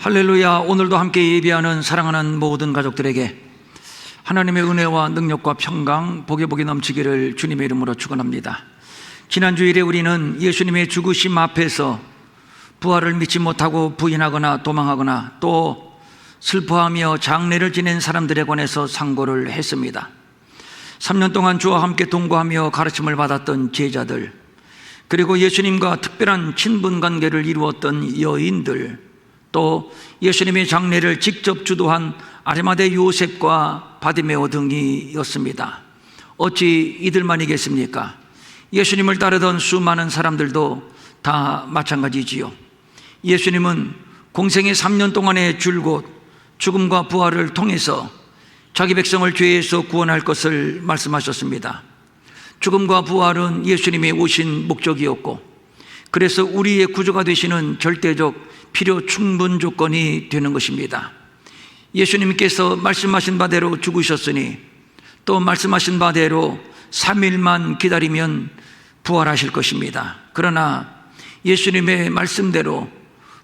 할렐루야. 오늘도 함께 예배하는 사랑하는 모든 가족들에게 하나님의 은혜와 능력과 평강, 복이 넘치기를 주님의 이름으로 축원합니다. 지난 주일에 우리는 예수님의 죽으심 앞에서 부활을 믿지 못하고 부인하거나 도망하거나 또 슬퍼하며 장례를 지낸 사람들에 관해서 상고를 했습니다. 3년 동안 주와 함께 동거하며 가르침을 받았던 제자들, 그리고 예수님과 특별한 친분 관계를 이루었던 여인들, 또 예수님의 장례를 직접 주도한 아리마대 요셉과 바디메오 등이었습니다. 어찌 이들만이겠습니까? 예수님을 따르던 수많은 사람들도 다 마찬가지지요. 예수님은 공생의 3년 동안의 줄곧 죽음과 부활을 통해서 자기 백성을 죄에서 구원할 것을 말씀하셨습니다. 죽음과 부활은 예수님이 오신 목적이었고, 그래서 우리의 구주가 되시는 절대적 필요 충분 조건이 되는 것입니다. 예수님께서 말씀하신 바대로 죽으셨으니 또 말씀하신 바대로 3일만 기다리면 부활하실 것입니다. 그러나 예수님의 말씀대로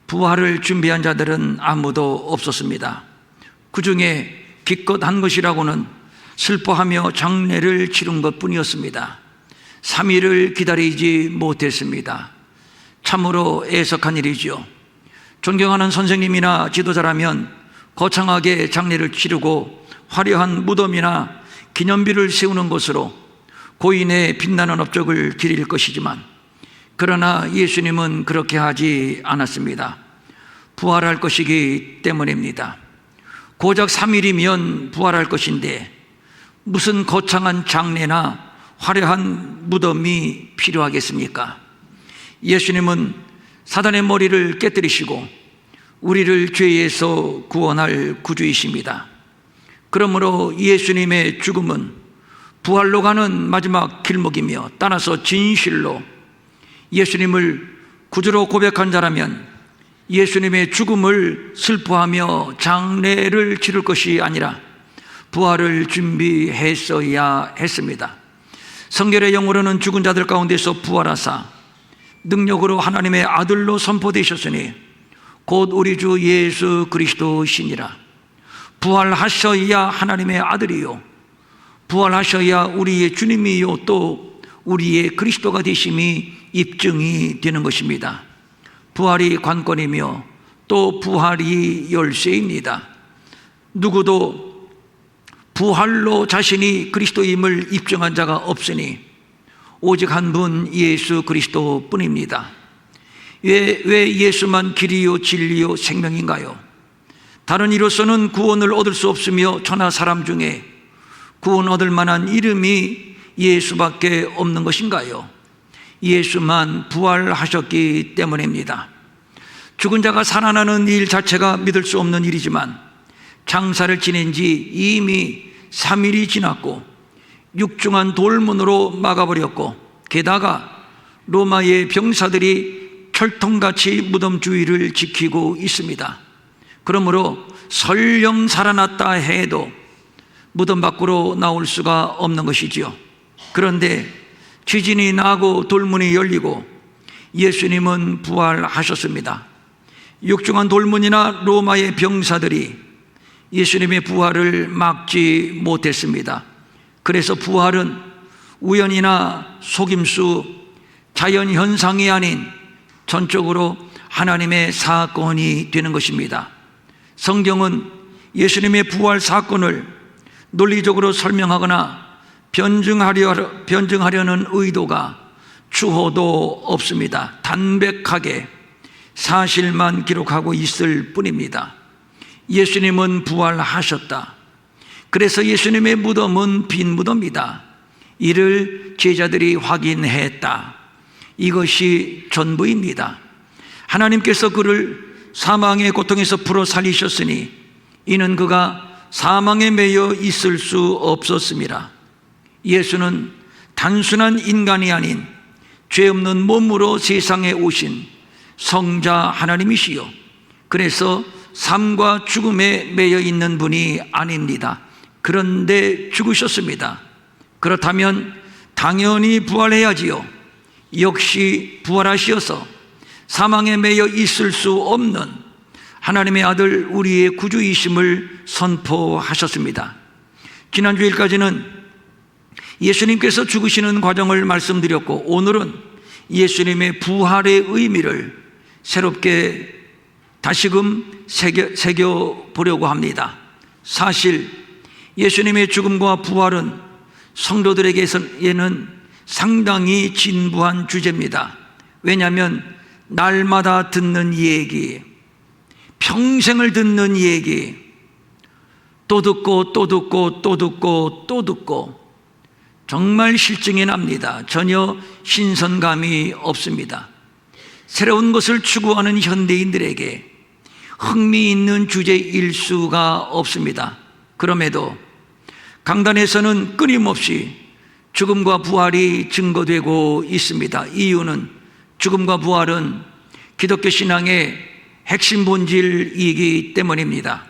부활을 준비한 자들은 아무도 없었습니다. 그 중에 기껏 한 것이라고는 슬퍼하며 장례를 치른 것뿐이었습니다. 3일을 기다리지 못했습니다. 참으로 애석한 일이죠. 존경하는 선생님이나 지도자라면 거창하게 장례를 치르고 화려한 무덤이나 기념비를 세우는 것으로 고인의 빛나는 업적을 기릴 것이지만, 그러나 예수님은 그렇게 하지 않았습니다. 부활할 것이기 때문입니다. 고작 3일이면 부활할 것인데 무슨 거창한 장례나 화려한 무덤이 필요하겠습니까? 예수님은 사단의 머리를 깨뜨리시고 우리를 죄에서 구원할 구주이십니다. 그러므로 예수님의 죽음은 부활로 가는 마지막 길목이며, 따라서 진실로 예수님을 구주로 고백한 자라면 예수님의 죽음을 슬퍼하며 장례를 치를 것이 아니라 부활을 준비했어야 했습니다. 성결의 영으로는 죽은 자들 가운데서 부활하사 능력으로 하나님의 아들로 선포되셨으니 곧 우리 주 예수 그리스도시니라. 부활하셔야 하나님의 아들이요, 부활하셔야 우리의 주님이요, 또 우리의 그리스도가 되심이 입증이 되는 것입니다. 부활이 관건이며 또 부활이 열쇠입니다. 누구도 부활로 자신이 그리스도임을 입증한 자가 없으니 오직 한 분 예수 그리스도 뿐입니다. 왜 예수만 길이요 진리요 생명인가요? 다른 이로서는 구원을 얻을 수 없으며 천하 사람 중에 구원 얻을 만한 이름이 예수밖에 없는 것인가요? 예수만 부활하셨기 때문입니다. 죽은 자가 살아나는 일 자체가 믿을 수 없는 일이지만 장사를 지낸 지 이미 3일이 지났고 육중한 돌문으로 막아버렸고, 게다가 로마의 병사들이 철통같이 무덤 주위를 지키고 있습니다. 그러므로 설령 살아났다 해도 무덤 밖으로 나올 수가 없는 것이지요. 그런데 지진이 나고 돌문이 열리고 예수님은 부활하셨습니다. 육중한 돌문이나 로마의 병사들이 예수님의 부활을 막지 못했습니다. 그래서 부활은 우연이나 속임수, 자연현상이 아닌 전적으로 하나님의 사건이 되는 것입니다. 성경은 예수님의 부활 사건을 논리적으로 설명하거나 변증하려는 의도가 추호도 없습니다. 담백하게 사실만 기록하고 있을 뿐입니다. 예수님은 부활하셨다. 그래서 예수님의 무덤은 빈 무덤이다. 이를 제자들이 확인했다. 이것이 전부입니다. 하나님께서 그를 사망의 고통에서 풀어 살리셨으니 이는 그가 사망에 매여 있을 수 없었습니다. 예수는 단순한 인간이 아닌 죄 없는 몸으로 세상에 오신 성자 하나님이시요, 그래서 삶과 죽음에 매여 있는 분이 아닙니다. 그런데 죽으셨습니다. 그렇다면 당연히 부활해야지요. 역시 부활하시어서 사망에 매여 있을 수 없는 하나님의 아들 우리의 구주이심을 선포하셨습니다. 지난 주일까지는 예수님께서 죽으시는 과정을 말씀드렸고, 오늘은 예수님의 부활의 의미를 새롭게 다시금 새겨보려고 합니다. 사실 예수님의 죽음과 부활은 성도들에게는 상당히 진부한 주제입니다. 왜냐하면 날마다 듣는 얘기, 평생을 듣는 얘기, 또 듣고 또 듣고 또 듣고 또 듣고 정말 실증이 납니다. 전혀 신선감이 없습니다. 새로운 것을 추구하는 현대인들에게 흥미있는 주제일 수가 없습니다. 그럼에도 강단에서는 끊임없이 죽음과 부활이 증거되고 있습니다. 이유는 죽음과 부활은 기독교 신앙의 핵심 본질이기 때문입니다.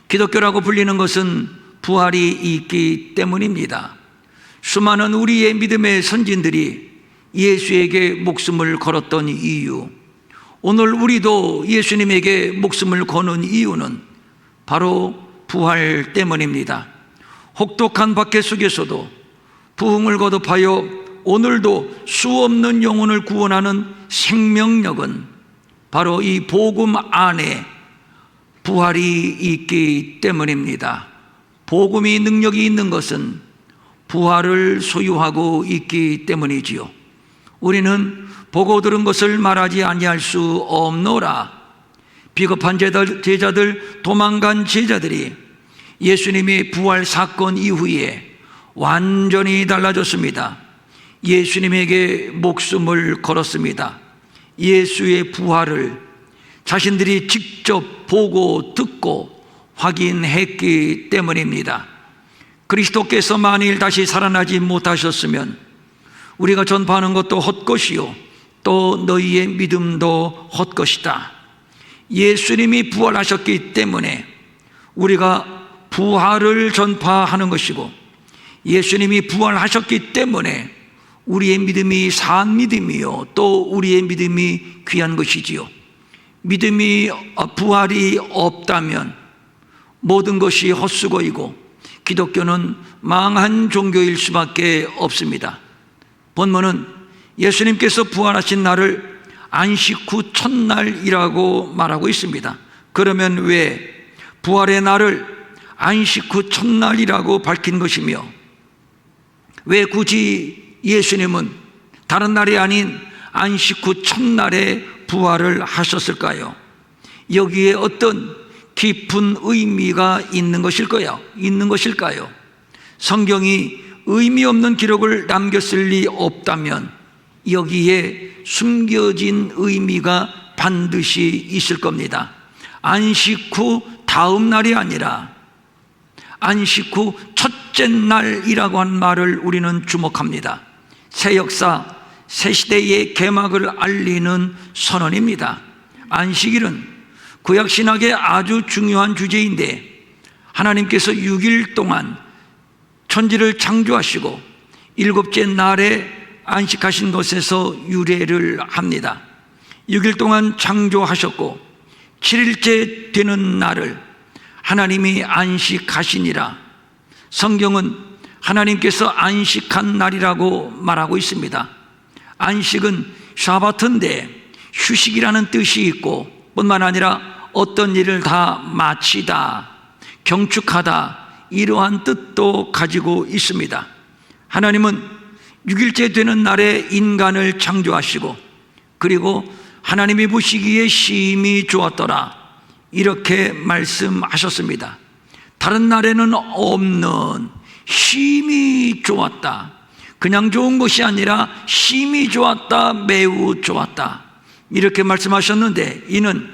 기독교라고 불리는 것은 부활이 있기 때문입니다. 수많은 우리의 믿음의 선진들이 예수에게 목숨을 걸었던 이유, 오늘 우리도 예수님에게 목숨을 거는 이유는 바로 부활 때문입니다. 혹독한 박해 속에서도 부흥을 거듭하여 오늘도 수없는 영혼을 구원하는 생명력은 바로 이 복음 안에 부활이 있기 때문입니다. 복음이 능력이 있는 것은 부활을 소유하고 있기 때문이지요. 우리는 보고 들은 것을 말하지 아니할 수 없노라. 비겁한 제자들, 도망간 제자들이 예수님의 부활 사건 이후에 완전히 달라졌습니다. 예수님에게 목숨을 걸었습니다. 예수의 부활을 자신들이 직접 보고 듣고 확인했기 때문입니다. 그리스도께서 만일 다시 살아나지 못하셨으면 우리가 전파하는 것도 헛것이요 또 너희의 믿음도 헛것이다. 예수님이 부활하셨기 때문에 우리가 부활을 전파하는 것이고, 예수님이 부활하셨기 때문에 우리의 믿음이 산 믿음이요 또 우리의 믿음이 귀한 것이지요. 믿음이 부활이 없다면 모든 것이 헛수고이고 기독교는 망한 종교일 수밖에 없습니다. 본문은 예수님께서 부활하신 날을 안식 후 첫날이라고 말하고 있습니다. 그러면 왜 부활의 날을 안식 후 첫날이라고 밝힌 것이며, 왜 굳이 예수님은 다른 날이 아닌 안식 후 첫날에 부활을 하셨을까요? 여기에 어떤 깊은 의미가 있는 것일까요? 성경이 의미 없는 기록을 남겼을 리 없다면 여기에 숨겨진 의미가 반드시 있을 겁니다. 안식 후 다음 날이 아니라 안식 후 첫째 날이라고 한 말을 우리는 주목합니다. 새 역사, 새 시대의 개막을 알리는 선언입니다. 안식일은 구약신학의 아주 중요한 주제인데, 하나님께서 6일 동안 천지를 창조하시고 일곱째 날에 안식하신 것에서 유래를 합니다. 6일 동안 창조하셨고 7일째 되는 날을 하나님이 안식하시니라. 성경은 하나님께서 안식한 날이라고 말하고 있습니다. 안식은 샤바트인데 휴식이라는 뜻이 있고, 뿐만 아니라 어떤 일을 다 마치다, 경축하다, 이러한 뜻도 가지고 있습니다. 하나님은 6일째 되는 날에 인간을 창조하시고, 그리고 하나님이 보시기에 심히 좋았더라, 이렇게 말씀하셨습니다. 다른 날에는 없는 심히 좋았다, 그냥 좋은 것이 아니라 심히 좋았다, 매우 좋았다, 이렇게 말씀하셨는데, 이는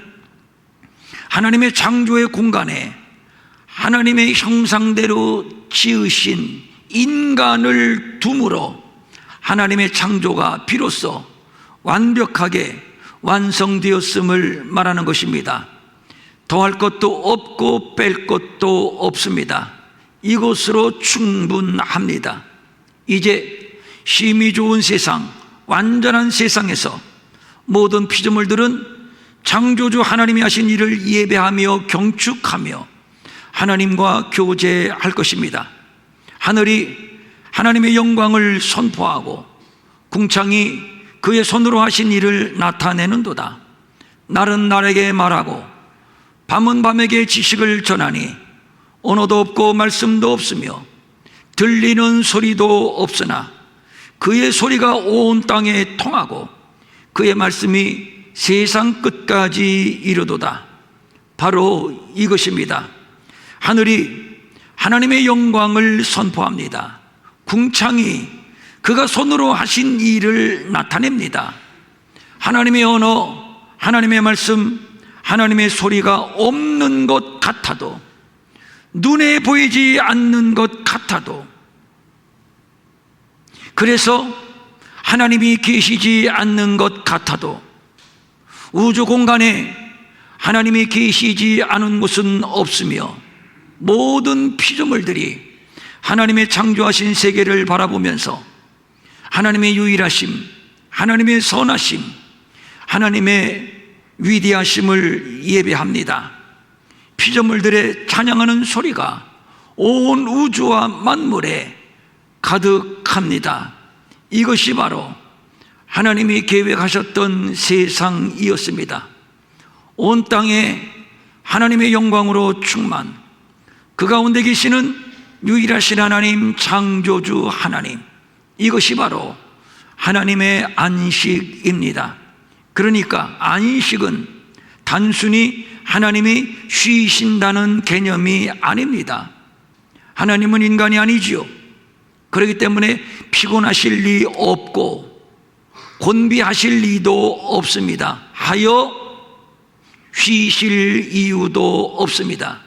하나님의 창조의 공간에 하나님의 형상대로 지으신 인간을 둠으로 하나님의 창조가 비로소 완벽하게 완성되었음을 말하는 것입니다. 더할 것도 없고 뺄 것도 없습니다. 이것으로 충분합니다. 이제 심히 좋은 세상, 완전한 세상에서 모든 피조물들은 창조주 하나님이 하신 일을 예배하며 경축하며 하나님과 교제할 것입니다. 하늘이 하나님의 영광을 선포하고 궁창이 그의 손으로 하신 일을 나타내는도다. 날은 날에게 말하고 밤은 밤에게 지식을 전하니 언어도 없고 말씀도 없으며 들리는 소리도 없으나 그의 소리가 온 땅에 통하고 그의 말씀이 세상 끝까지 이르도다. 바로 이것입니다. 하늘이 하나님의 영광을 선포합니다. 궁창이 그가 손으로 하신 일을 나타냅니다. 하나님의 언어, 하나님의 말씀, 하나님의 소리가 없는 것 같아도, 눈에 보이지 않는 것 같아도, 그래서 하나님이 계시지 않는 것 같아도, 우주 공간에 하나님이 계시지 않은 곳은 없으며 모든 피조물들이 하나님의 창조하신 세계를 바라보면서 하나님의 유일하심, 하나님의 선하심, 하나님의 위대하심을 예배합니다. 피조물들의 찬양하는 소리가 온 우주와 만물에 가득합니다. 이것이 바로 하나님이 계획하셨던 세상이었습니다. 온 땅에 하나님의 영광으로 충만, 그 가운데 계시는 유일하신 하나님, 창조주 하나님, 이것이 바로 하나님의 안식입니다. 그러니까 안식은 단순히 하나님이 쉬신다는 개념이 아닙니다. 하나님은 인간이 아니지요. 그렇기 때문에 피곤하실 리 없고 곤비하실 리도 없습니다. 하여 쉬실 이유도 없습니다.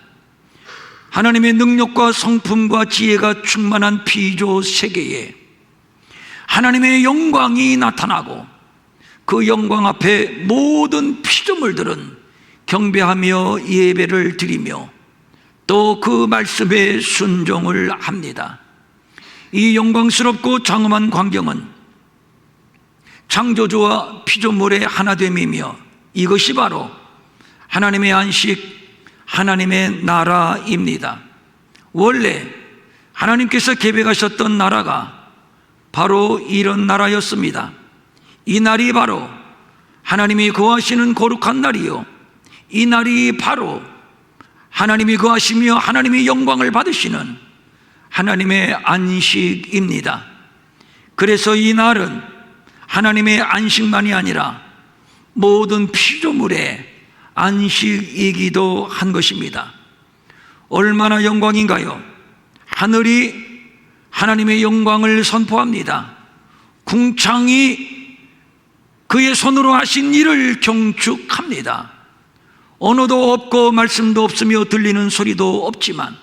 하나님의 능력과 성품과 지혜가 충만한 피조 세계에 하나님의 영광이 나타나고 그 영광 앞에 모든 피조물들은 경배하며 예배를 드리며 또 그 말씀에 순종을 합니다. 이 영광스럽고 장엄한 광경은 창조주와 피조물의 하나됨이며 이것이 바로 하나님의 안식, 하나님의 나라입니다. 원래 하나님께서 계획하셨던 나라가 바로 이런 나라였습니다. 이 날이 바로 하나님이 거하시는 거룩한 날이요, 이 날이 바로 하나님이 거하시며 하나님의 영광을 받으시는 하나님의 안식입니다. 그래서 이 날은 하나님의 안식만이 아니라 모든 피조물의 안식이기도 한 것입니다. 얼마나 영광인가요? 하늘이 하나님의 영광을 선포합니다. 궁창이 그의 손으로 하신 일을 경축합니다. 언어도 없고 말씀도 없으며 들리는 소리도 없지만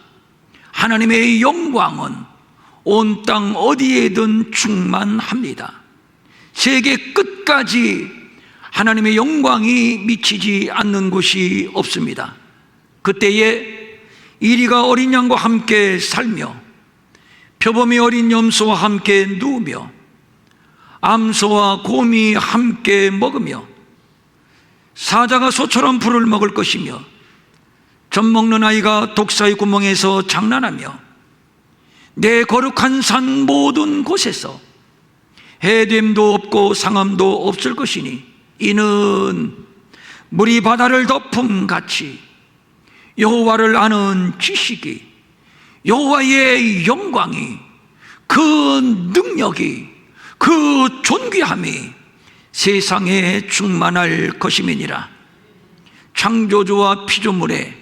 하나님의 영광은 온 땅 어디에든 충만합니다. 세계 끝까지 하나님의 영광이 미치지 않는 곳이 없습니다. 그때에 이리가 어린 양과 함께 살며 표범이 어린 염소와 함께 누우며 암소와 곰이 함께 먹으며 사자가 소처럼 풀을 먹을 것이며 젖 먹는 아이가 독사의 구멍에서 장난하며 내 거룩한 산 모든 곳에서 해됨도 없고 상함도 없을 것이니 이는 물이 바다를 덮음같이 여호와를 아는 지식이, 여호와의 영광이, 그 능력이, 그 존귀함이 세상에 충만할 것임이니라. 창조주와 피조물의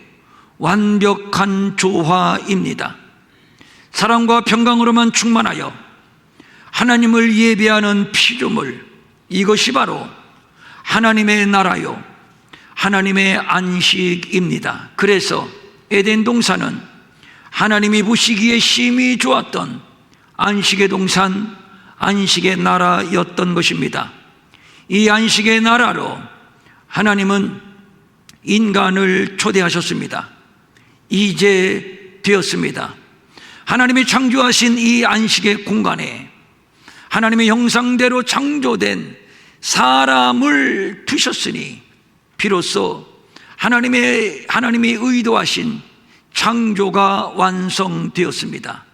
완벽한 조화입니다. 사랑과 평강으로만 충만하여 하나님을 예배하는 피조물, 이것이 바로 하나님의 나라요, 하나님의 안식입니다. 그래서 에덴 동산은 하나님이 보시기에 심히 좋았던 안식의 동산, 안식의 나라였던 것입니다. 이 안식의 나라로 하나님은 인간을 초대하셨습니다. 이제 되었습니다. 하나님이 창조하신 이 안식의 공간에 하나님의 형상대로 창조된 사람을 두셨으니 비로소 하나님이 의도하신 창조가 완성되었습니다.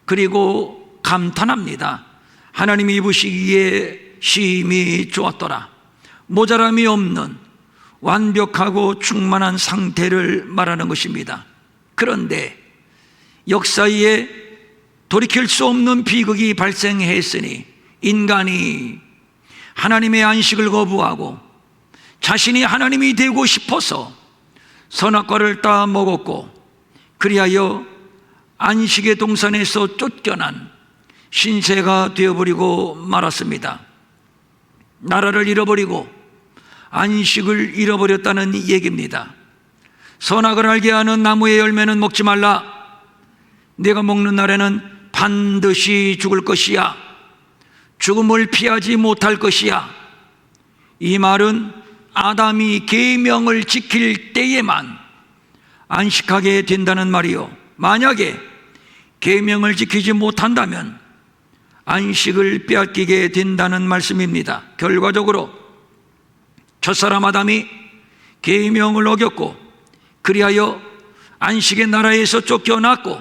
그리고 감탄합니다. 하나님이 보시기에 심히 좋았더라. 모자람이 없는 완벽하고 충만한 상태를 말하는 것입니다. 그런데 역사에 돌이킬 수 없는 비극이 발생했으니 인간이 하나님의 안식을 거부하고 자신이 하나님이 되고 싶어서 선악과를 따 먹었고, 그리하여 안식의 동산에서 쫓겨난 신세가 되어버리고 말았습니다. 나라를 잃어버리고 안식을 잃어버렸다는 얘기입니다. 선악을 알게 하는 나무의 열매는 먹지 말라. 내가 먹는 날에는 반드시 죽을 것이야. 죽음을 피하지 못할 것이야. 이 말은 아담이 계명을 지킬 때에만 안식하게 된다는 말이요, 만약에 계명을 지키지 못한다면 안식을 빼앗기게 된다는 말씀입니다. 결과적으로 첫사람 아담이 계명을 어겼고, 그리하여 안식의 나라에서 쫓겨났고,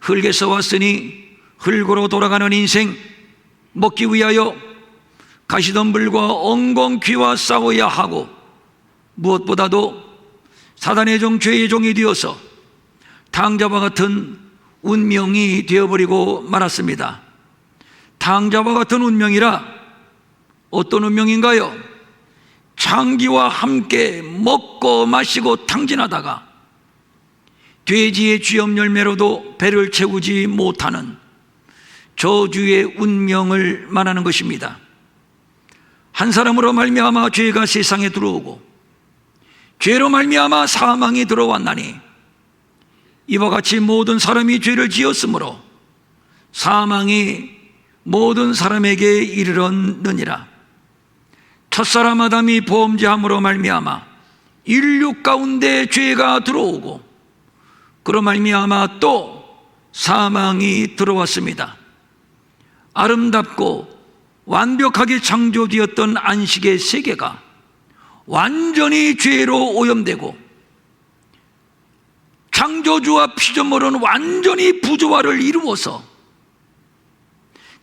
흙에서 왔으니 흙으로 돌아가는 인생, 먹기 위하여 가시덤불과 엉겅퀴와 싸워야 하고, 무엇보다도 사단의 종, 죄의 종이 되어서 탕자와 같은 운명이 되어버리고 말았습니다. 탕자와 같은 운명이라 어떤 운명인가요? 창기와 함께 먹고 마시고 탕진하다가 돼지의 쥐염 열매로도 배를 채우지 못하는 저주의 운명을 말하는 것입니다. 한 사람으로 말미암아 죄가 세상에 들어오고 죄로 말미암아 사망이 들어왔나니, 이와 같이 모든 사람이 죄를 지었으므로 사망이 모든 사람에게 이르렀느니라. 첫사람 아담이 범죄함으로 말미암아 인류 가운데 죄가 들어오고, 그로 말미암아 또 사망이 들어왔습니다. 아름답고 완벽하게 창조되었던 안식의 세계가 완전히 죄로 오염되고, 창조주와 피조물은 완전히 부조화를 이루어서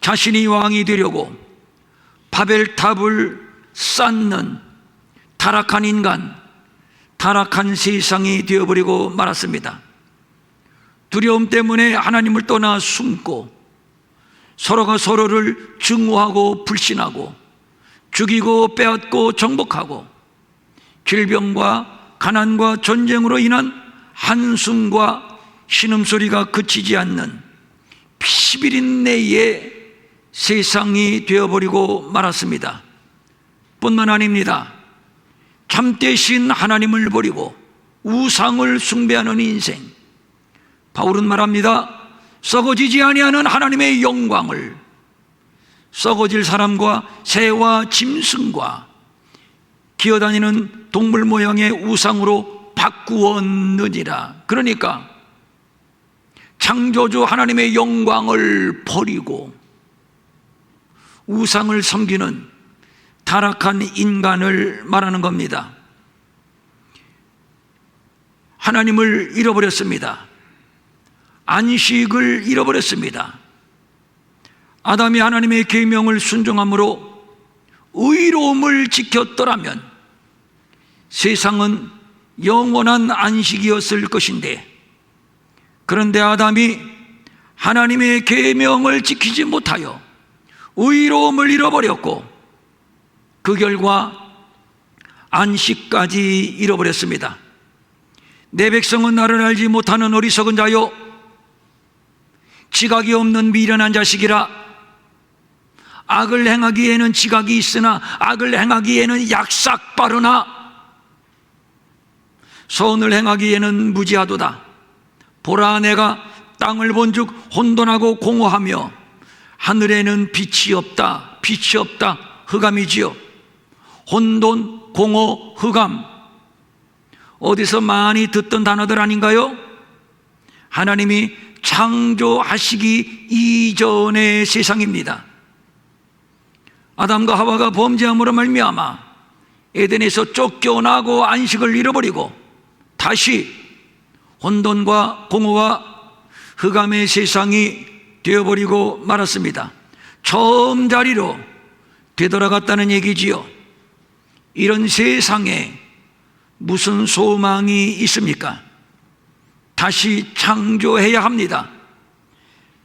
자신이 왕이 되려고 바벨탑을 쌓는 타락한 인간, 타락한 세상이 되어버리고 말았습니다. 두려움 때문에 하나님을 떠나 숨고 서로가 서로를 증오하고 불신하고 죽이고 빼앗고 정복하고, 질병과 가난과 전쟁으로 인한 한숨과 신음소리가 그치지 않는 피비린내의 세상이 되어버리고 말았습니다. 뿐만 아닙니다. 참되신 하나님을 버리고 우상을 숭배하는 인생, 바울은 말합니다. 썩어지지 아니하는 하나님의 영광을 썩어질 사람과 새와 짐승과 기어다니는 동물 모양의 우상으로 바꾸었느니라. 그러니까 창조주 하나님의 영광을 버리고 우상을 섬기는 타락한 인간을 말하는 겁니다. 하나님을 잃어버렸습니다. 안식을 잃어버렸습니다. 아담이 하나님의 계명을 순종함으로 의로움을 지켰더라면 세상은 영원한 안식이었을 것인데, 그런데 아담이 하나님의 계명을 지키지 못하여 의로움을 잃어버렸고, 그 결과 안식까지 잃어버렸습니다. 내 백성은 나를 알지 못하는 어리석은 자요, 지각이 없는 미련한 자식이라. 악을 행하기에는 지각이 있으나 악을 행하기에는 약삭 빠르나 선을 행하기에는 무지하도다. 보라, 내가 땅을 본즉 혼돈하고 공허하며 하늘에는 빛이 없다. 빛이 없다. 흑암이지요. 혼돈, 공허, 흑암, 어디서 많이 듣던 단어들 아닌가요? 하나님이 창조하시기 이전의 세상입니다. 아담과 하와가 범죄함으로 말미암아 에덴에서 쫓겨나고 안식을 잃어버리고 다시 혼돈과 공허와 흑암의 세상이 되어버리고 말았습니다. 처음 자리로 되돌아갔다는 얘기지요. 이런 세상에 무슨 소망이 있습니까? 다시 창조해야 합니다.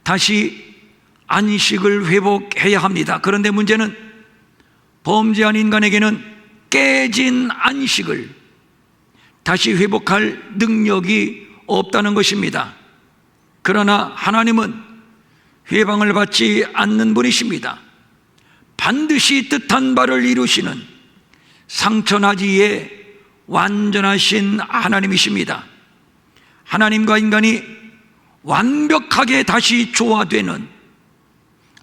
다시 안식을 회복해야 합니다. 그런데 문제는 범죄한 인간에게는 깨진 안식을 다시 회복할 능력이 없다는 것입니다. 그러나 하나님은 회방을 받지 않는 분이십니다. 반드시 뜻한 바를 이루시는 상처나지의 완전하신 하나님이십니다. 하나님과 인간이 완벽하게 다시 조화되는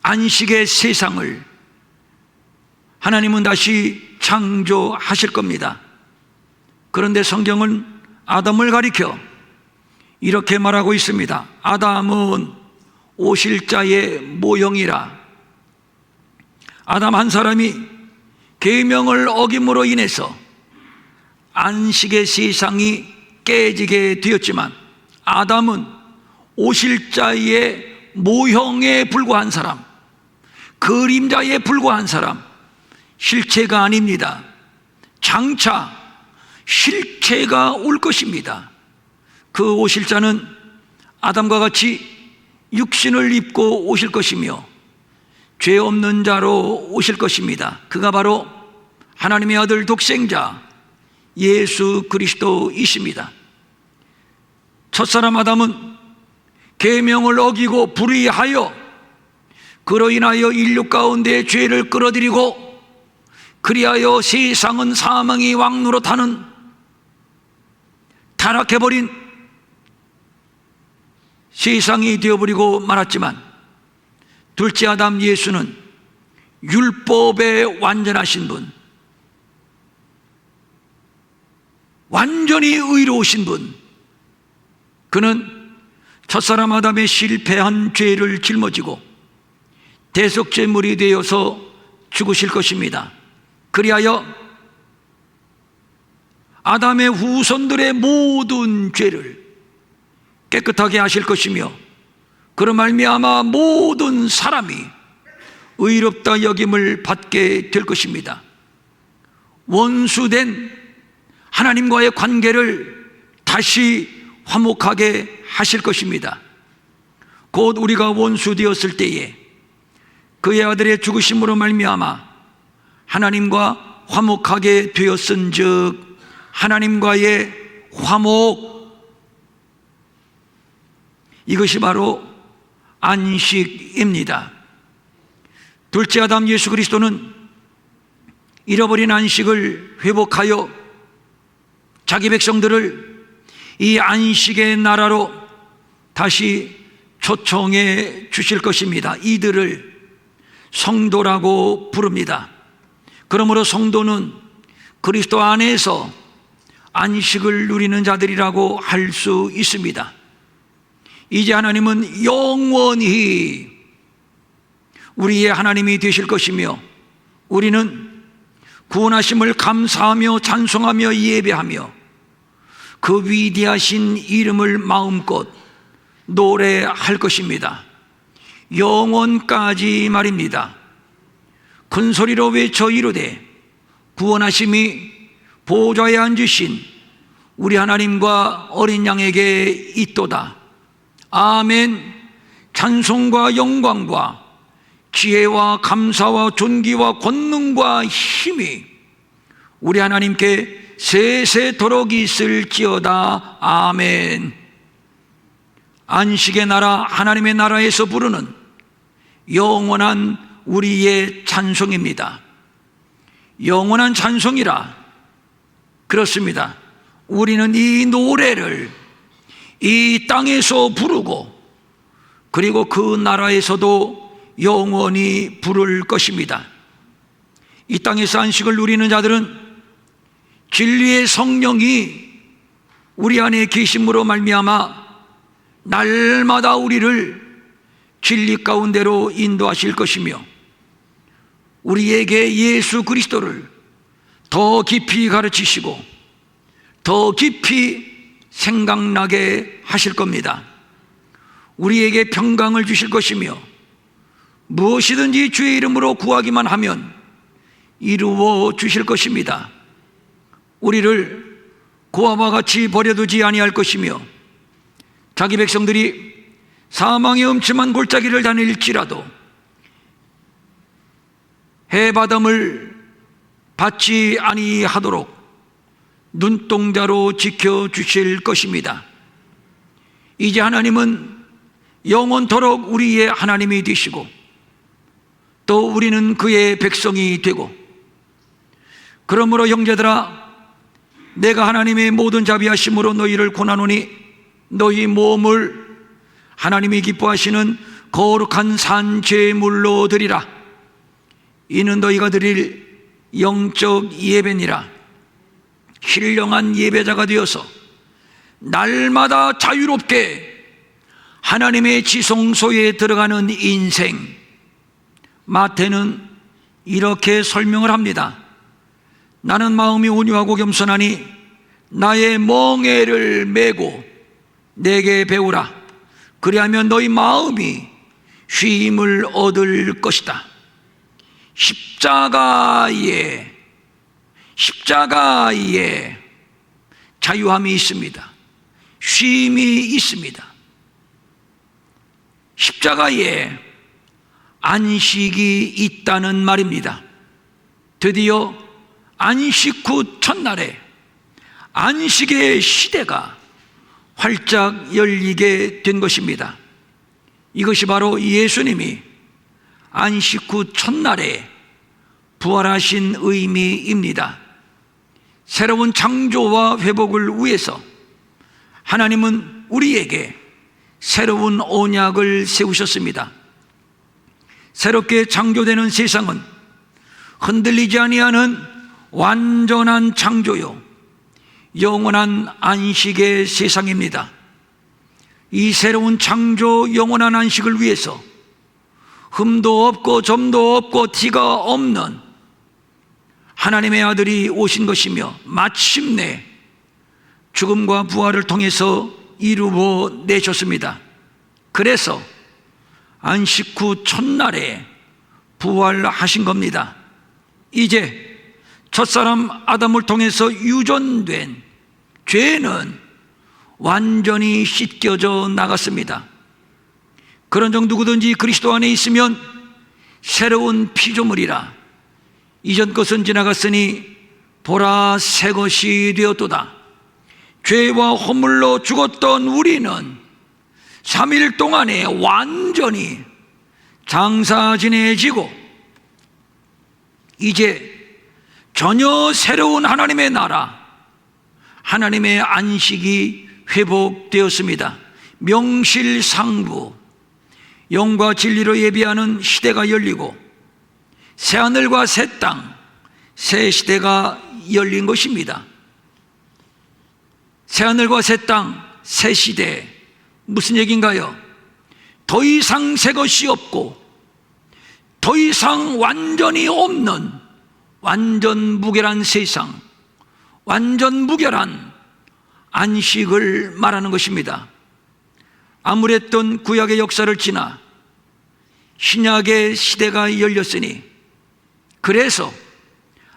안식의 세상을 하나님은 다시 창조하실 겁니다. 그런데 성경은 아담을 가리켜 이렇게 말하고 있습니다. 아담은 오실자의 모형이라. 아담 한 사람이 계명을 어김으로 인해서 안식의 세상이 깨지게 되었지만 아담은 오실자의 모형에 불과한 사람, 그림자에 불과한 사람, 실체가 아닙니다. 장차 실체가 올 것입니다. 그 오실자는 아담과 같이 육신을 입고 오실 것이며 죄 없는 자로 오실 것입니다. 그가 바로 하나님의 아들 독생자 예수 그리스도이십니다. 첫사람 아담은 계명을 어기고 불의하여 그로 인하여 인류 가운데 죄를 끌어들이고 그리하여 세상은 사망의 왕노로 타는 타락해버린 세상이 되어버리고 말았지만 둘째 아담 예수는 율법에 완전하신 분, 완전히 의로우신 분, 그는 첫사람 아담의 실패한 죄를 짊어지고 대속죄물이 되어서 죽으실 것입니다. 그리하여 아담의 후손들의 모든 죄를 깨끗하게 하실 것이며 그로 말미암아 모든 사람이 의롭다 여김을 받게 될 것입니다. 원수된 하나님과의 관계를 다시 화목하게 하실 것입니다. 곧 우리가 원수되었을 때에 그의 아들의 죽으심으로 말미암아 하나님과 화목하게 되었은즉 하나님과의 화목, 이것이 바로 안식입니다. 둘째 아담 예수 그리스도는 잃어버린 안식을 회복하여 자기 백성들을 이 안식의 나라로 다시 초청해 주실 것입니다. 이들을 성도라고 부릅니다. 그러므로 성도는 그리스도 안에서 안식을 누리는 자들이라고 할 수 있습니다. 이제 하나님은 영원히 우리의 하나님이 되실 것이며 우리는 구원하심을 감사하며 찬송하며 예배하며 그 위대하신 이름을 마음껏 노래할 것입니다. 영원까지 말입니다. 큰 소리로 외쳐 이르되 구원하심이 보좌에 앉으신 우리 하나님과 어린 양에게 있도다. 아멘. 찬송과 영광과 지혜와 감사와 존귀와 권능과 힘이 우리 하나님께 세세토록 있을지어다. 아멘. 안식의 나라, 하나님의 나라에서 부르는 영원한 우리의 찬송입니다. 영원한 찬송이라. 그렇습니다. 우리는 이 노래를 이 땅에서 부르고 그리고 그 나라에서도 영원히 부를 것입니다. 이 땅에서 안식을 누리는 자들은 진리의 성령이 우리 안에 계심으로 말미암아 날마다 우리를 진리 가운데로 인도하실 것이며 우리에게 예수 그리스도를 더 깊이 가르치시고 더 깊이 생각나게 하실 겁니다. 우리에게 평강을 주실 것이며 무엇이든지 주의 이름으로 구하기만 하면 이루어 주실 것입니다. 우리를 고아와 같이 버려두지 아니할 것이며 자기 백성들이 사망의 음침한 골짜기를 다닐지라도 해바담을 받지 아니하도록 눈동자로 지켜주실 것입니다. 이제 하나님은 영원토록 우리의 하나님이 되시고 또 우리는 그의 백성이 되고, 그러므로 형제들아, 내가 하나님의 모든 자비하심으로 너희를 권하노니 너희 몸을 하나님이 기뻐하시는 거룩한 산제물로 드리라. 이는 너희가 드릴 영적 예배니라. 신령한 예배자가 되어서 날마다 자유롭게 하나님의 지성소에 들어가는 인생. 마태는 이렇게 설명을 합니다. 나는 마음이 온유하고 겸손하니 나의 멍에를 메고 내게 배우라. 그리하면 너희 마음이 쉼을 얻을 것이다. 십자가에 자유함이 있습니다. 쉼이 있습니다. 십자가에 안식이 있다는 말입니다. 드디어 안식 후 첫날에 안식의 시대가 활짝 열리게 된 것입니다. 이것이 바로 예수님이 안식 후 첫날에 부활하신 의미입니다. 새로운 창조와 회복을 위해서 하나님은 우리에게 새로운 언약을 세우셨습니다. 새롭게 창조되는 세상은 흔들리지 아니하는 완전한 창조요 영원한 안식의 세상입니다. 이 새로운 창조 영원한 안식을 위해서 흠도 없고 점도 없고 티가 없는 하나님의 아들이 오신 것이며 마침내 죽음과 부활을 통해서 이루어 내셨습니다. 그래서 안식 후 첫날에 부활하신 겁니다. 이제 첫사람 아담을 통해서 유전된 죄는 완전히 씻겨져 나갔습니다. 그런 정 누구든지 그리스도 안에 있으면 새로운 피조물이라. 이전 것은 지나갔으니 보라 새 것이 되었도다. 죄와 허물로 죽었던 우리는 3일 동안에 완전히 장사지내지고 이제 전혀 새로운 하나님의 나라, 하나님의 안식이 회복되었습니다. 명실상부 영과 진리로 예비하는 시대가 열리고 새하늘과 새 땅, 새 시대가 열린 것입니다. 새하늘과 새 땅, 새 시대, 무슨 얘기인가요? 더 이상 새 것이 없고 더 이상 완전히 없는 완전 무결한 세상, 완전 무결한 안식을 말하는 것입니다. 아무랬던 구약의 역사를 지나 신약의 시대가 열렸으니, 그래서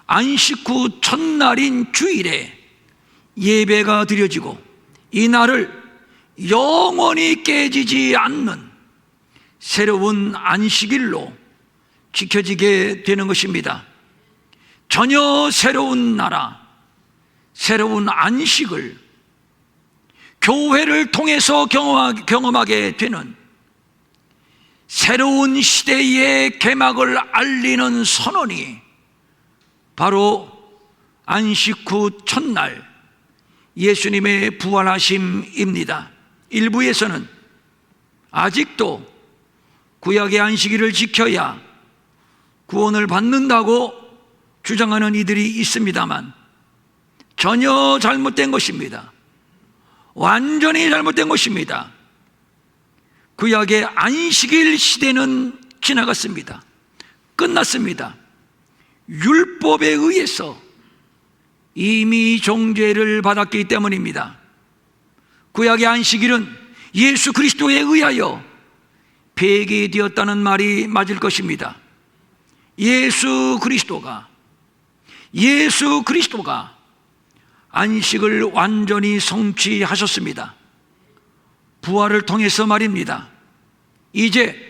안식 후 첫날인 주일에 예배가 드려지고 이 날을 영원히 깨지지 않는 새로운 안식일로 지켜지게 되는 것입니다. 전혀 새로운 나라, 새로운 안식을 교회를 통해서 경험하게 되는 새로운 시대의 개막을 알리는 선언이 바로 안식 후 첫날 예수님의 부활하심입니다. 일부에서는 아직도 구약의 안식일을 지켜야 구원을 받는다고 주장하는 이들이 있습니다만 전혀 잘못된 것입니다. 완전히 잘못된 것입니다. 구약의 안식일 시대는 지나갔습니다. 끝났습니다. 율법에 의해서 이미 종죄를 받았기 때문입니다. 구약의 안식일은 예수 그리스도에 의하여 폐기되었다는 말이 맞을 것입니다. 예수 그리스도가 안식을 완전히 성취하셨습니다. 부활을 통해서 말입니다. 이제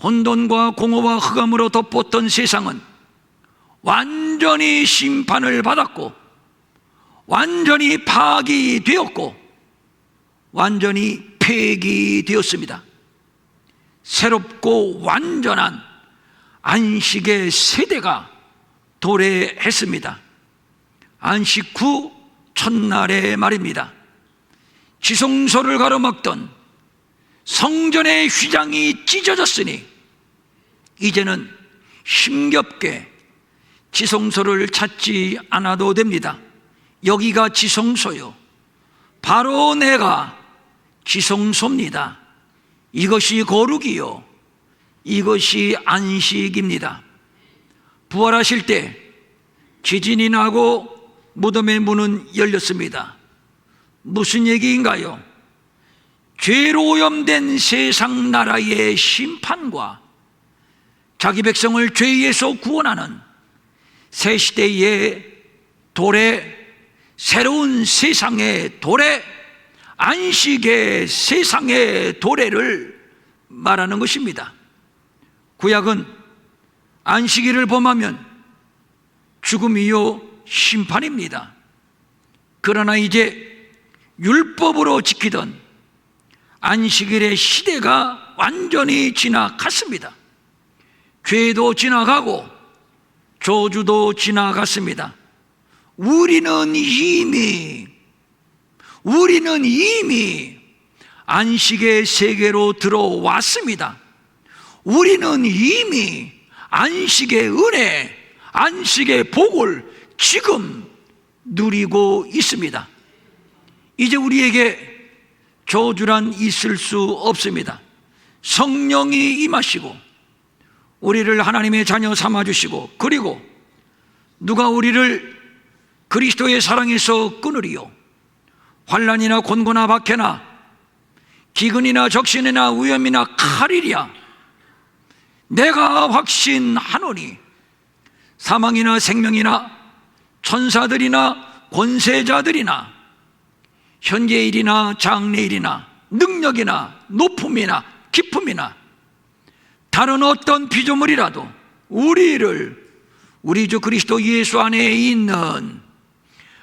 혼돈과 공허와 흑암으로 덮었던 세상은 완전히 심판을 받았고, 완전히 파기되었고, 완전히 폐기되었습니다. 새롭고 완전한 안식의 세대가 도래했습니다. 안식 후 첫날의 말입니다. 지성소를 가로막던 성전의 휘장이 찢어졌으니 이제는 힘겹게 지성소를 찾지 않아도 됩니다. 여기가 지성소요, 바로 내가 지성소입니다. 이것이 거룩이요, 이것이 안식입니다. 부활하실 때 지진이 나고 무덤의 문은 열렸습니다. 무슨 얘기인가요? 죄로 오염된 세상 나라의 심판과 자기 백성을 죄에서 구원하는 새 시대의 도래, 새로운 세상의 도래, 안식의 세상의 도래를 말하는 것입니다. 구약은 안식일을 범하면 죽음이요 심판입니다. 그러나 이제 율법으로 지키던 안식일의 시대가 완전히 지나갔습니다. 죄도 지나가고 저주도 지나갔습니다. 우리는 이미 안식의 세계로 들어왔습니다. 우리는 이미 안식의 은혜, 안식의 복을 지금 누리고 있습니다. 이제 우리에게 저주란 있을 수 없습니다. 성령이 임하시고 우리를 하나님의 자녀 삼아주시고, 그리고 누가 우리를 그리스도의 사랑에서 끊으리요? 환난이나 곤고나 박해나 기근이나 적신이나 위험이나 칼이랴. 내가 확신하노니 사망이나 생명이나 천사들이나 권세자들이나 현재일이나 장래일이나 능력이나 높음이나 깊음이나 다른 어떤 피조물이라도 우리 주 그리스도 예수 안에 있는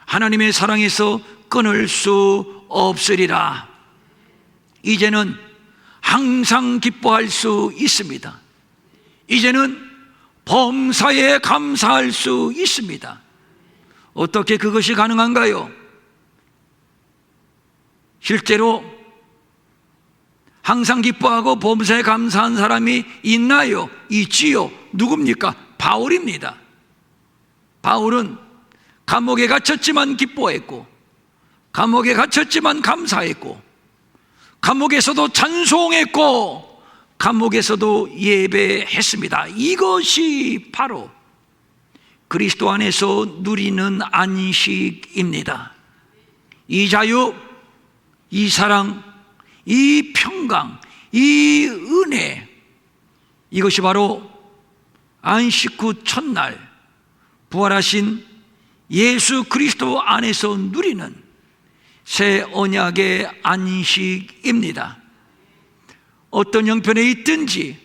하나님의 사랑에서 끊을 수 없으리라. 이제는 항상 기뻐할 수 있습니다. 이제는 범사에 감사할 수 있습니다. 어떻게 그것이 가능한가요? 실제로 항상 기뻐하고 범사에 감사한 사람이 있나요? 있지요. 누굽니까? 바울입니다. 바울은 감옥에 갇혔지만 기뻐했고, 감옥에 갇혔지만 감사했고, 감옥에서도 찬송했고, 감옥에서도 예배했습니다. 이것이 바로 그리스도 안에서 누리는 안식입니다. 이 자유, 이 사랑, 이 평강, 이 은혜, 이것이 바로 안식 후 첫날 부활하신 예수 그리스도 안에서 누리는 새 언약의 안식입니다. 어떤 형편에 있든지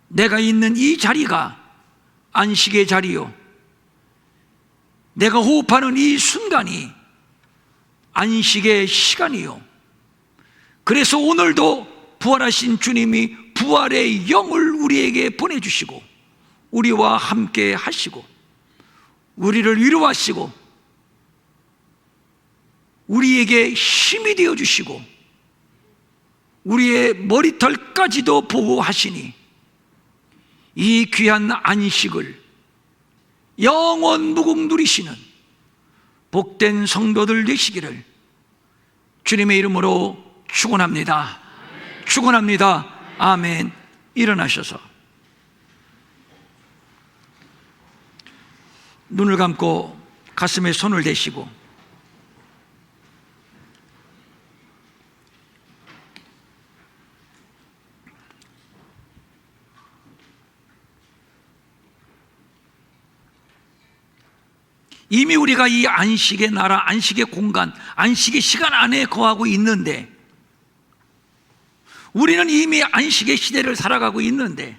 내가 있는 이 자리가 안식의 자리요, 내가 호흡하는 이 순간이 안식의 시간이요, 그래서 오늘도 부활하신 주님이 부활의 영을 우리에게 보내주시고 우리와 함께 하시고 우리를 위로하시고 우리에게 힘이 되어주시고 우리의 머리털까지도 보호하시니 이 귀한 안식을 영원 무궁 누리시는 복된 성도들 되시기를 주님의 이름으로 축원합니다. 축원합니다. 아멘. 일어나셔서 눈을 감고 가슴에 손을 대시고 이미 우리가 이 안식의 나라, 안식의 공간, 안식의 시간 안에 거하고 있는데, 우리는 이미 안식의 시대를 살아가고 있는데,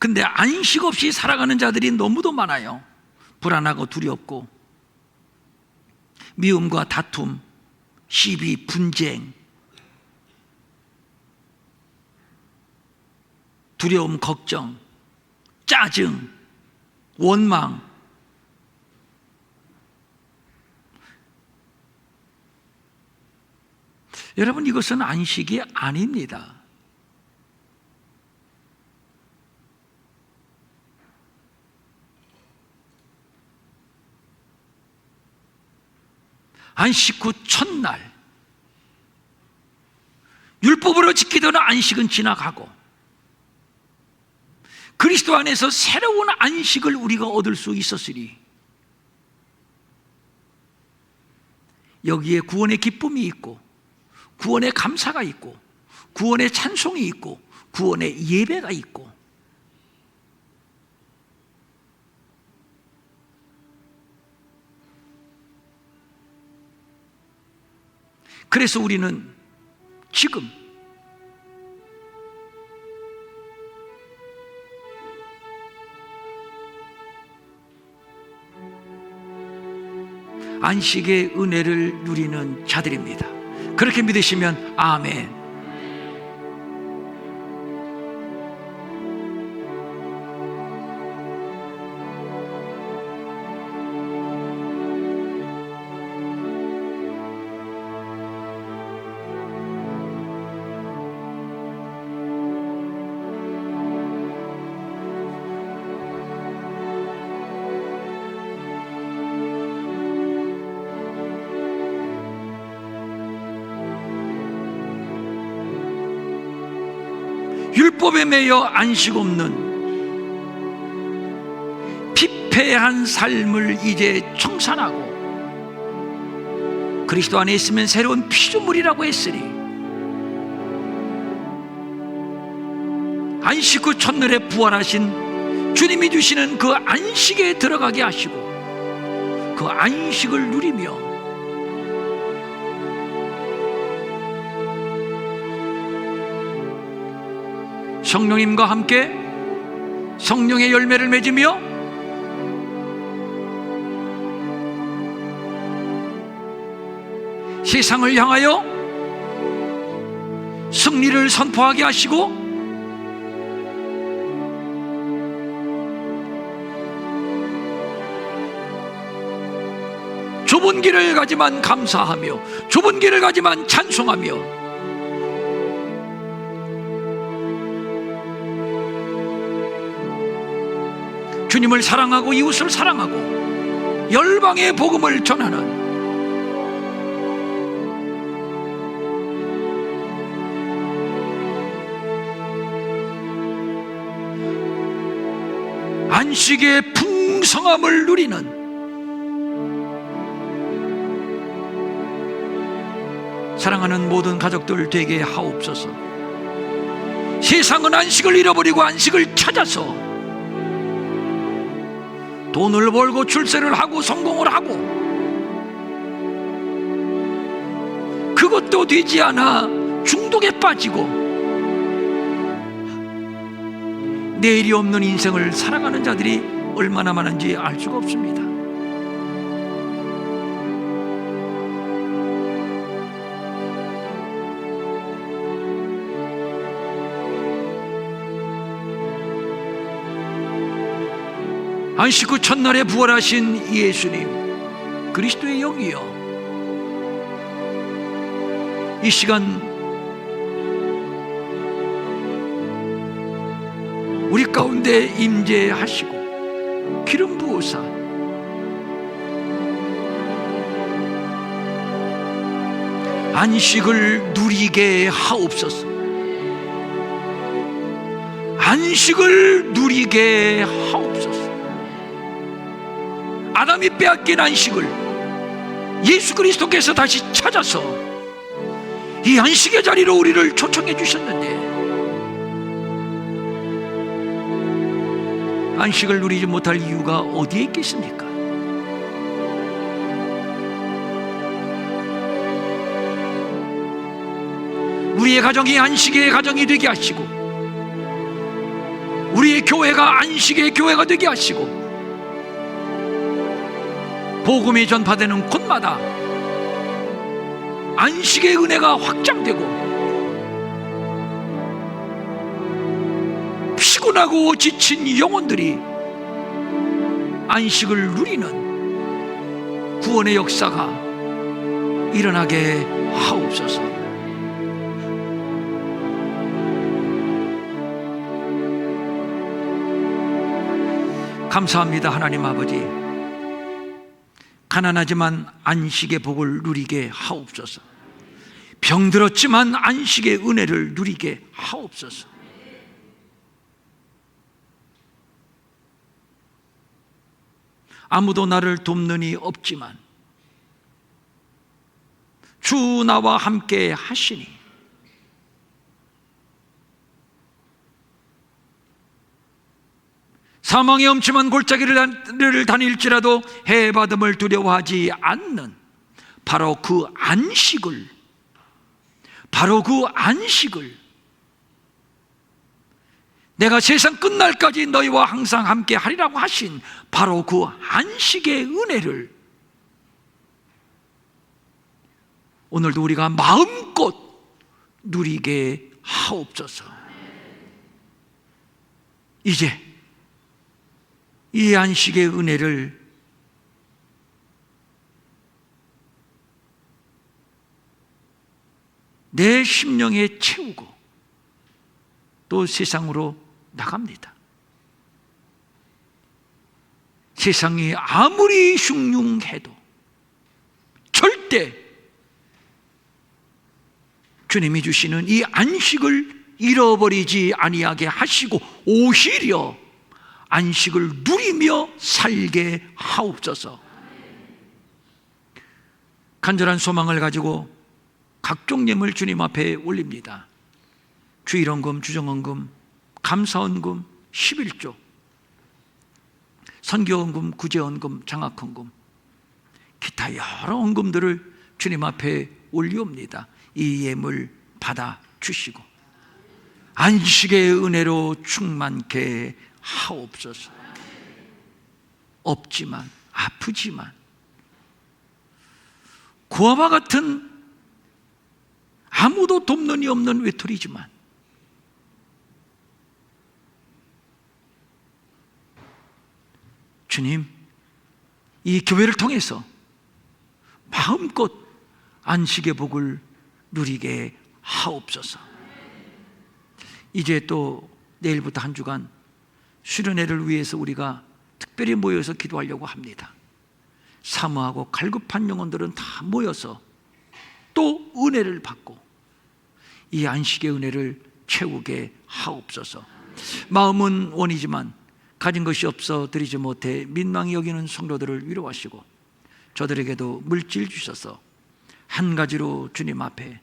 근데 안식 없이 살아가는 자들이 너무도 많아요. 불안하고 두렵고, 미움과 다툼, 시비, 분쟁, 두려움, 걱정, 짜증, 원망. 여러분, 이것은 안식이 아닙니다. 안식 후 첫날, 율법으로 지키던 안식은 지나가고 그리스도 안에서 새로운 안식을 우리가 얻을 수 있었으니, 여기에 구원의 기쁨이 있고, 구원의 감사가 있고, 구원의 찬송이 있고, 구원의 예배가 있고, 그래서 우리는 지금 안식의 은혜를 누리는 자들입니다. 그렇게 믿으시면 아멘. 율법에 매여 안식 없는 피폐한 삶을 이제 청산하고 그리스도 안에 있으면 새로운 피조물이라고 했으니, 안식 후 첫날에 부활하신 주님이 주시는 그 안식에 들어가게 하시고 그 안식을 누리며 성령님과 함께 성령의 열매를 맺으며 세상을 향하여 승리를 선포하게 하시고 좁은 길을 가지만 감사하며 좁은 길을 가지만 찬송하며 주님을 사랑하고 이웃을 사랑하고 열방의 복음을 전하는 안식의 풍성함을 누리는 사랑하는 모든 가족들 되게 하옵소서. 세상은 안식을 잃어버리고 안식을 찾아서 돈을 벌고 출세를 하고 성공을 하고 그것도 되지 않아 중독에 빠지고 내일이 없는 인생을 살아가는 자들이 얼마나 많은지 알 수가 없습니다. 안식 후 첫날에 부활하신 예수님, 그리스도의 영이여, 이 시간 우리 가운데 임재하시고 기름 부으사 안식을 누리게 하옵소서. 안식을 누리게 하옵소서. 아담이 빼앗긴 안식을 예수 그리스도께서 다시 찾아서 이 안식의 자리로 우리를 초청해 주셨는데, 안식을 누리지 못할 이유가 어디에 있겠습니까? 우리의 가정이 안식의 가정이 되게 하시고, 우리의 교회가 안식의 교회가 되게 하시고, 복음이 전파되는 곳마다 안식의 은혜가 확장되고, 피곤하고 지친 영혼들이 안식을 누리는 구원의 역사가 일어나게 하옵소서. 감사합니다. 하나님 아버지, 가난하지만 안식의 복을 누리게 하옵소서. 병들었지만 안식의 은혜를 누리게 하옵소서. 아무도 나를 돕는 이 없지만 주 나와 함께 하시니 사망의 엄침한 골짜기를 다닐지라도 해받음을 두려워하지 않는 바로 그 안식을 내가 세상 끝날까지 너희와 항상 함께 하리라고 하신 바로 그 안식의 은혜를 오늘도 우리가 마음껏 누리게 하옵소서. 이제 이 안식의 은혜를 내 심령에 채우고 또 세상으로 나갑니다. 세상이 아무리 흉흉해도 절대 주님이 주시는 이 안식을 잃어버리지 아니하게 하시고 오히려 안식을 누리며 살게 하옵소서. 간절한 소망을 가지고 각종 예물 주님 앞에 올립니다. 주일헌금, 주정헌금, 감사헌금, 11조, 선교헌금, 구제헌금, 장학헌금, 기타 여러 헌금들을 주님 앞에 올리옵니다. 이 예물 받아 주시고 안식의 은혜로 충만케 하옵소서. 없지만, 아프지만, 고아와 같은 아무도 돕는 이 없는 외톨이지만 주님, 이 교회를 통해서 마음껏 안식의 복을 누리게 하옵소서. 이제 또 내일부터 한 주간 수련회를 위해서 우리가 특별히 모여서 기도하려고 합니다. 사모하고 갈급한 영혼들은 다 모여서 또 은혜를 받고 이 안식의 은혜를 채우게 하옵소서. 마음은 원이지만 가진 것이 없어 드리지 못해 민망히 여기는 성도들을 위로하시고 저들에게도 물질 주셔서 한 가지로 주님 앞에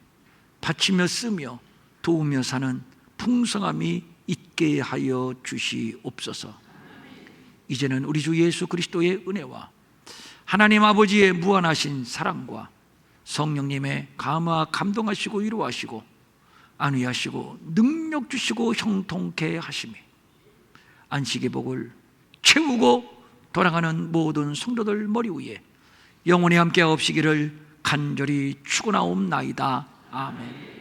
바치며 쓰며 도우며 사는 풍성함이 있게 하여 주시옵소서. 이제는 우리 주 예수 그리스도의 은혜와 하나님 아버지의 무한하신 사랑과 성령님의 감화 감동하시고 위로하시고 안위하시고 능력 주시고 형통케 하심이 안식의 복을 채우고 돌아가는 모든 성도들 머리 위에 영원히 함께 없으시기를 간절히 축원하옵나이다. 아멘.